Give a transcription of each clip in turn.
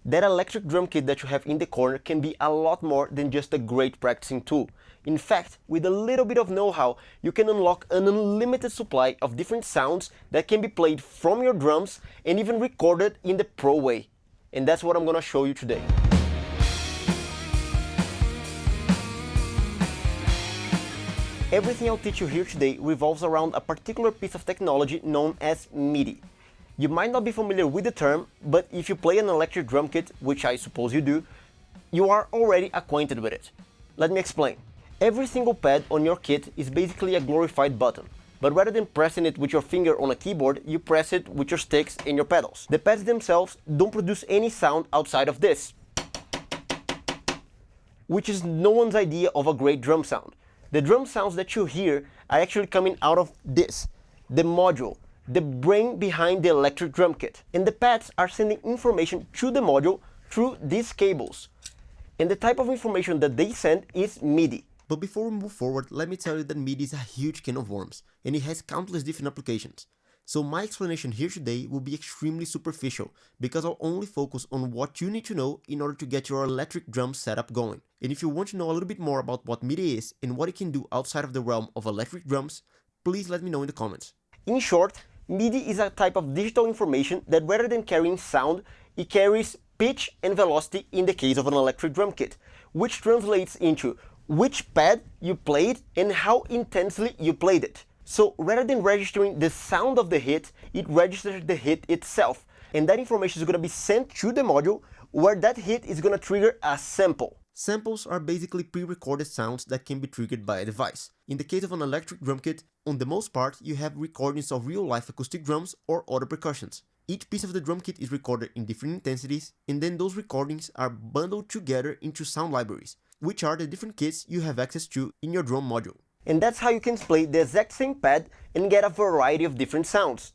That electric drum kit that you have in the corner can be a lot more than just a great practicing tool. In fact, with a little bit of know-how, you can unlock an unlimited supply of different sounds that can be played from your drums and even recorded in the pro way. And that's what I'm gonna show you today. Everything I'll teach you here today revolves around a particular piece of technology known as MIDI. You might not be familiar with the term, but if you play an electric drum kit, which I suppose you do, you are already acquainted with it. Let me explain. Every single pad on your kit is basically a glorified button, but rather than pressing it with your finger on a keyboard, you press it with your sticks and your pedals. The pads themselves don't produce any sound outside of this, which is no one's idea of a great drum sound. The drum sounds that you hear are actually coming out of this, the module, the brain behind the electric drum kit. And the pads are sending information to the module through these cables. And the type of information that they send is MIDI. But before we move forward, let me tell you that MIDI is a huge can of worms, and it has countless different applications. So my explanation here today will be extremely superficial, because I'll only focus on what you need to know in order to get your electric drum setup going. And if you want to know a little bit more about what MIDI is and what it can do outside of the realm of electric drums, please let me know in the comments. In short, MIDI is a type of digital information that rather than carrying sound, it carries pitch and velocity in the case of an electric drum kit, which translates into which pad you played and how intensely you played it. So rather than registering the sound of the hit, it registers the hit itself. And that information is going to be sent to the module where that hit is going to trigger a sample. Samples are basically pre-recorded sounds that can be triggered by a device. In the case of an electric drum kit, on the most part, you have recordings of real-life acoustic drums or other percussions. Each piece of the drum kit is recorded in different intensities, and then those recordings are bundled together into sound libraries, which are the different kits you have access to in your drum module. And that's how you can play the exact same pad and get a variety of different sounds.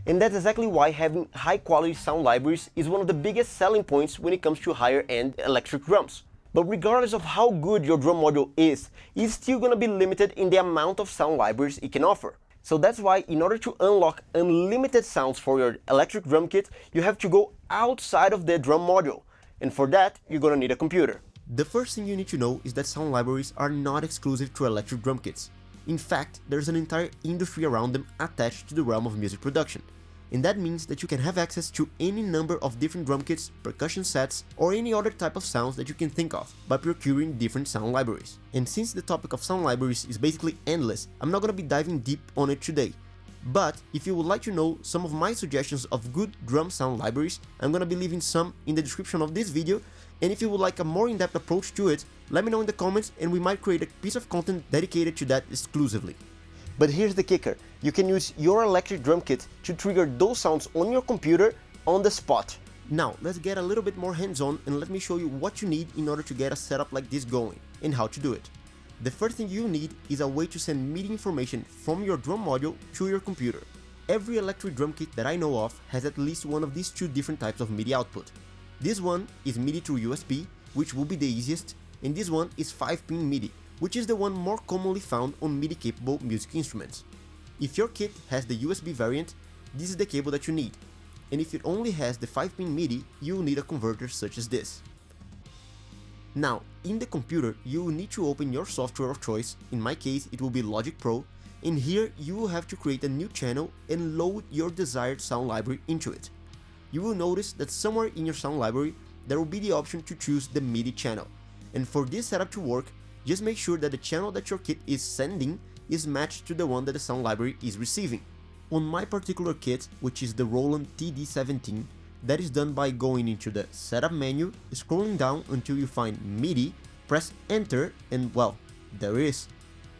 And that's exactly why having high quality sound libraries is one of the biggest selling points when it comes to higher end electric drums. But regardless of how good your drum module is, it's still gonna be limited in the amount of sound libraries it can offer. So that's why in order to unlock unlimited sounds for your electric drum kit, you have to go outside of the drum module. And for that, you're gonna need a computer. The first thing you need to know is that sound libraries are not exclusive to electric drum kits. In fact, there's an entire industry around them attached to the realm of music production. And that means that you can have access to any number of different drum kits, percussion sets, or any other type of sounds that you can think of by procuring different sound libraries. And since the topic of sound libraries is basically endless, I'm not gonna be diving deep on it today. But if you would like to know some of my suggestions of good drum sound libraries, I'm gonna be leaving some in the description of this video, and if you would like a more in-depth approach to it, let me know in the comments and we might create a piece of content dedicated to that exclusively. But here's the kicker, you can use your electric drum kit to trigger those sounds on your computer on the spot. Now, let's get a little bit more hands-on and let me show you what you need in order to get a setup like this going, and how to do it. The first thing you need is a way to send MIDI information from your drum module to your computer. Every electric drum kit that I know of has at least one of these two different types of MIDI output. This one is MIDI through USB, which will be the easiest, and this one is 5-pin MIDI, which is the one more commonly found on MIDI-capable music instruments. If your kit has the USB variant, this is the cable that you need, and if it only has the 5-pin MIDI, you will need a converter such as this. Now, in the computer, you will need to open your software of choice, in my case it will be Logic Pro, and here you will have to create a new channel and load your desired sound library into it. You will notice that somewhere in your sound library, there will be the option to choose the MIDI channel, and for this setup to work, just make sure that the channel that your kit is sending is matched to the one that the sound library is receiving. On my particular kit, which is the Roland TD17, that is done by going into the setup menu, scrolling down until you find MIDI, press enter, and well, there it is.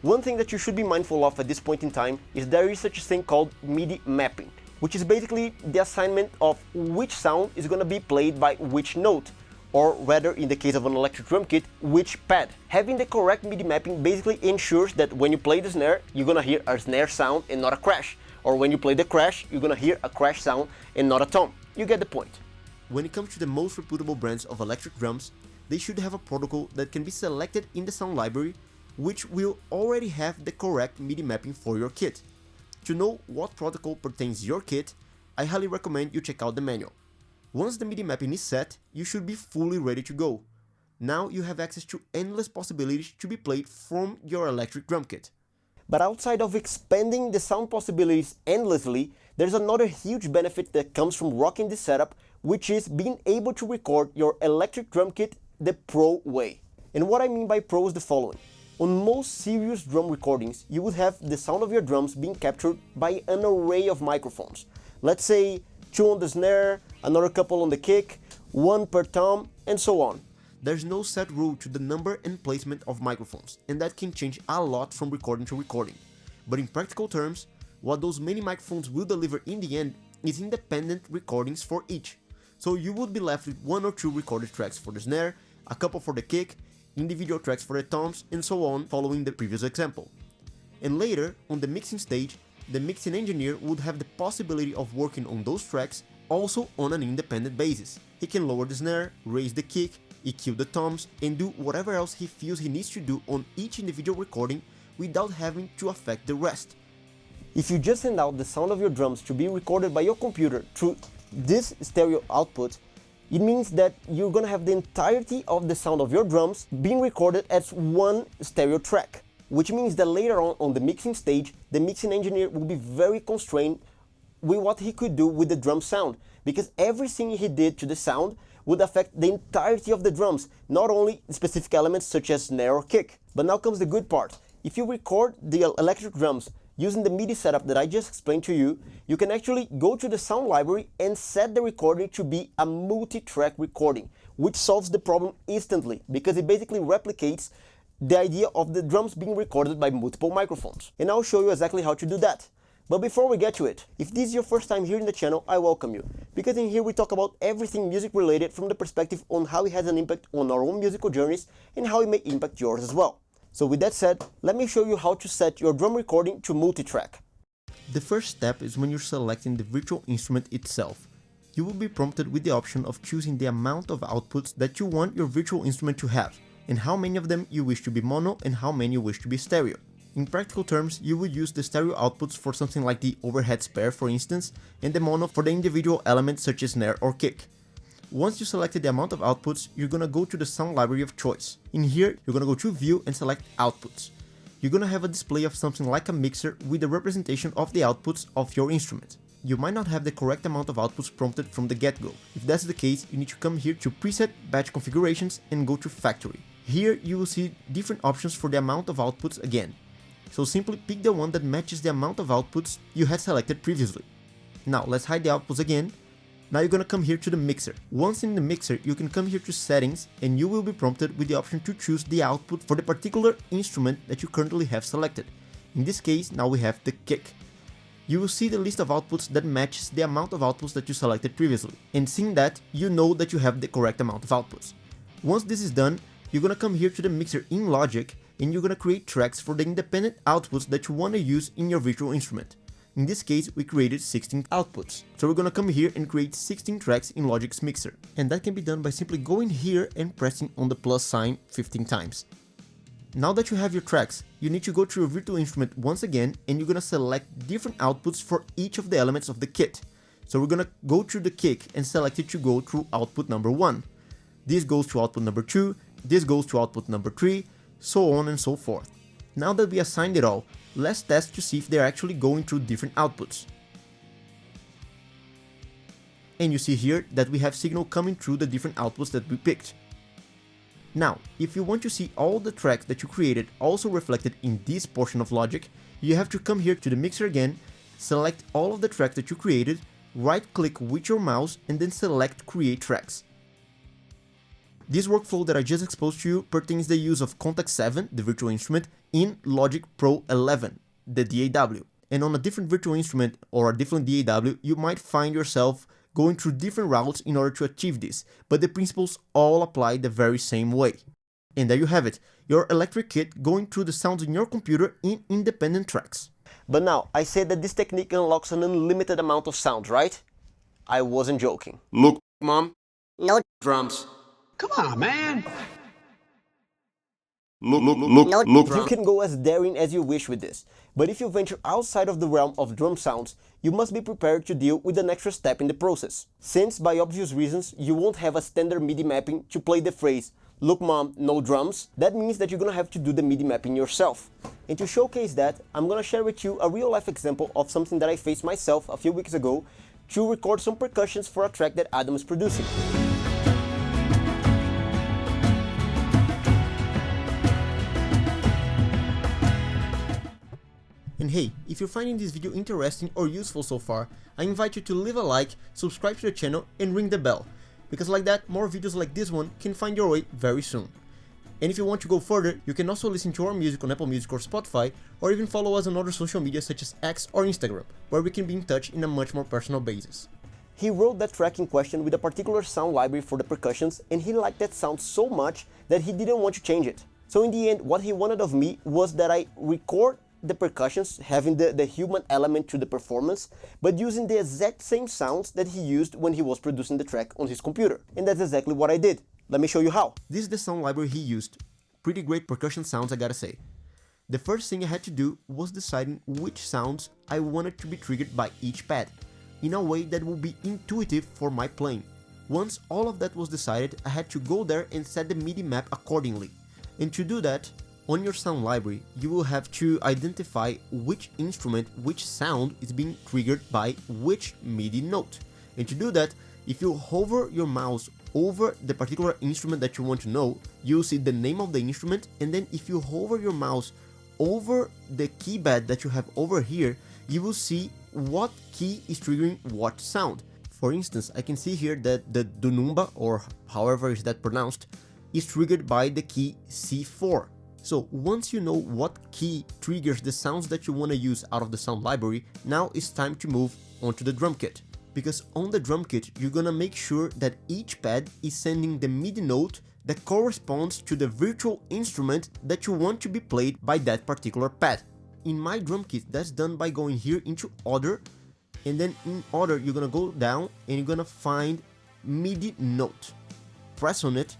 One thing that you should be mindful of at this point in time is there is such a thing called MIDI mapping, which is basically the assignment of which sound is going to be played by which note, or rather, in the case of an electric drum kit, which pad. Having the correct MIDI mapping basically ensures that when you play the snare, you're gonna hear a snare sound and not a crash, or when you play the crash, you're gonna hear a crash sound and not a tom. You get the point. When it comes to the most reputable brands of electric drums, they should have a protocol that can be selected in the sound library, which will already have the correct MIDI mapping for your kit. To know what protocol pertains to your kit, I highly recommend you check out the manual. Once the MIDI mapping is set, you should be fully ready to go. Now you have access to endless possibilities to be played from your electric drum kit. But outside of expanding the sound possibilities endlessly, there's another huge benefit that comes from rocking this setup, which is being able to record your electric drum kit the pro way. And what I mean by pro is the following. On most serious drum recordings, you would have the sound of your drums being captured by an array of microphones. Let's say 2 on the snare, another couple on the kick, 1 per tom, and so on. There's no set rule to the number and placement of microphones, and that can change a lot from recording to recording. But in practical terms, what those many microphones will deliver in the end is independent recordings for each. So you would be left with 1 or 2 recorded tracks for the snare, a couple for the kick, individual tracks for the toms, and so on, following the previous example. And later, on the mixing stage, the mixing engineer would have the possibility of working on those tracks also on an independent basis. He can lower the snare, raise the kick, EQ the toms, and do whatever else he feels he needs to do on each individual recording without having to affect the rest. If you just send out the sound of your drums to be recorded by your computer through this stereo output, it means that you're gonna have the entirety of the sound of your drums being recorded as one stereo track, which means that later on the mixing stage, the mixing engineer will be very constrained with what he could do with the drum sound, because everything he did to the sound would affect the entirety of the drums, not only specific elements such as snare or kick. But now comes the good part. If you record the electric drums using the MIDI setup that I just explained to you, you can actually go to the sound library and set the recording to be a multi-track recording, which solves the problem instantly, because it basically replicates the idea of the drums being recorded by multiple microphones. And I'll show you exactly how to do that. But before we get to it, if this is your first time here in the channel, I welcome you, because in here we talk about everything music related from the perspective on how it has an impact on our own musical journeys and how it may impact yours as well. So with that said, let me show you how to set your drum recording to multi-track. The first step is when you're selecting the virtual instrument itself. You will be prompted with the option of choosing the amount of outputs that you want your virtual instrument to have, and how many of them you wish to be mono and how many you wish to be stereo. In practical terms, you would use the stereo outputs for something like the overhead spare, for instance, and the mono for the individual elements such as snare or kick. Once you selected the amount of outputs, you're gonna go to the sound library of choice. In here, you're gonna go to View and select Outputs. You're gonna have a display of something like a mixer with the representation of the outputs of your instrument. You might not have the correct amount of outputs prompted from the get-go. If that's the case, you need to come here to Preset Batch Configurations and go to Factory. Here, you will see different options for the amount of outputs again. So simply pick the one that matches the amount of outputs you had selected previously. Now let's hide the outputs again. Now you're gonna come here to the mixer. Once in the mixer, you can come here to settings and you will be prompted with the option to choose the output for the particular instrument that you currently have selected. In this case, now we have the kick. You will see the list of outputs that matches the amount of outputs that you selected previously. And seeing that, you know that you have the correct amount of outputs. Once this is done, you're gonna come here to the mixer in Logic and you're gonna create tracks for the independent outputs that you wanna use in your virtual instrument. In this case, we created 16 outputs. So we're gonna come here and create 16 tracks in Logic's mixer. And that can be done by simply going here and pressing on the plus sign 15 times. Now that you have your tracks, you need to go to your virtual instrument once again and you're gonna select different outputs for each of the elements of the kit. So we're gonna go to the kick and select it to go through output number 1. This goes to output number 2, this goes to output number 3, so on and so forth. Now that we assigned it all, let's test to see if they're actually going through different outputs. And you see here that we have signal coming through the different outputs that we picked. Now, if you want to see all the tracks that you created also reflected in this portion of Logic, you have to come here to the mixer again, select all of the tracks that you created, right click with your mouse and then select Create Tracks. This workflow that I just exposed to you pertains the use of Contact 7, the virtual instrument, in Logic Pro 11, the DAW. And on a different virtual instrument or a different DAW, you might find yourself going through different routes in order to achieve this, but the principles all apply the very same way. And there you have it, your electric kit going through the sounds in your computer in independent tracks. But now, I said that this technique unlocks an unlimited amount of sounds, right? I wasn't joking. Look, Mom, no drums. Come on, man. You can go as daring as you wish with this, but if you venture outside of the realm of drum sounds, you must be prepared to deal with an extra step in the process. Since, by obvious reasons, you won't have a standard MIDI mapping to play the phrase, "Look mom, no drums," that means that you're gonna have to do the MIDI mapping yourself. And to showcase that, I'm gonna share with you a real life example of something that I faced myself a few weeks ago to record some percussions for a track that Adam is producing. And hey, if you're finding this video interesting or useful so far, I invite you to leave a like, subscribe to the channel and ring the bell, because like that, more videos like this one can find your way very soon. And if you want to go further, you can also listen to our music on Apple Music or Spotify, or even follow us on other social media such as X or Instagram, where we can be in touch in a much more personal basis. He wrote that track in question with a particular sound library for the percussions, and he liked that sound so much that he didn't want to change it. So in the end, what he wanted of me was that I record the percussions having the human element to the performance, but using the exact same sounds that he used when he was producing the track on his computer. And that's exactly what I did. Let me show you how. This is the sound library he used. Pretty great percussion sounds, I gotta say. The first thing I had to do was deciding which sounds I wanted to be triggered by each pad, in a way that would be intuitive for my playing. Once all of that was decided, I had to go there and set the MIDI map accordingly. And to do that, on your sound library, you will have to identify which instrument, which sound is being triggered by which MIDI note. And to do that, if you hover your mouse over the particular instrument that you want to know, you'll see the name of the instrument, and then if you hover your mouse over the keypad that you have over here, you will see what key is triggering what sound. For instance, I can see here that the Dunumba, or however is that pronounced, is triggered by the key C4. So once you know what key triggers the sounds that you want to use out of the sound library, now it's time to move onto the drum kit. Because on the drum kit, you're gonna make sure that each pad is sending the MIDI note that corresponds to the virtual instrument that you want to be played by that particular pad. In my drum kit, that's done by going here into Other, and then in Other, you're gonna go down and you're gonna find MIDI note. Press on it,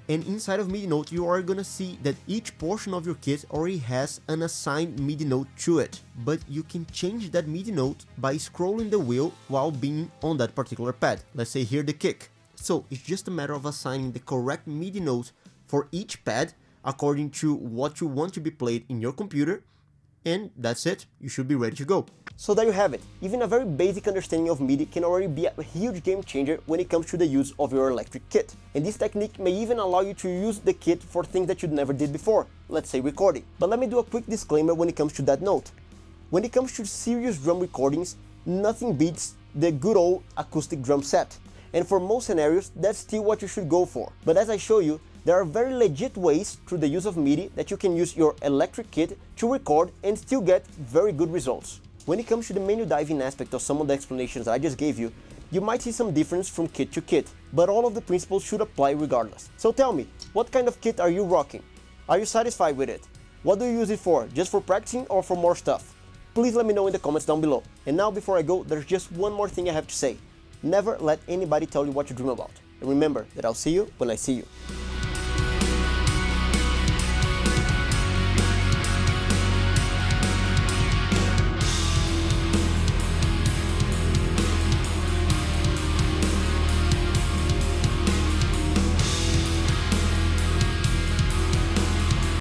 and inside of MIDI note, you are gonna see that each portion of your kit already has an assigned MIDI note to it, but you can change that MIDI note by scrolling the wheel while being on that particular pad. Let's say here the kick. So it's just a matter of assigning the correct MIDI note for each pad according to what you want to be played in your computer, and that's it, you should be ready to go. So there you have it. Even a very basic understanding of MIDI can already be a huge game changer when it comes to the use of your electric kit. And this technique may even allow you to use the kit for things that you never did before, let's say recording. But let me do a quick disclaimer when it comes to that note. When it comes to serious drum recordings, nothing beats the good old acoustic drum set. And for most scenarios, that's still what you should go for. But as I show you, there are very legit ways through the use of MIDI that you can use your electric kit to record and still get very good results. When it comes to the menu diving aspect of some of the explanations I just gave you, you might see some difference from kit to kit, but all of the principles should apply regardless. So tell me, what kind of kit are you rocking? Are you satisfied with it? What do you use it for? Just for practicing or for more stuff? Please let me know in the comments down below. And now before I go, there's just one more thing I have to say. Never let anybody tell you what to dream about. And remember that I'll see you when I see you.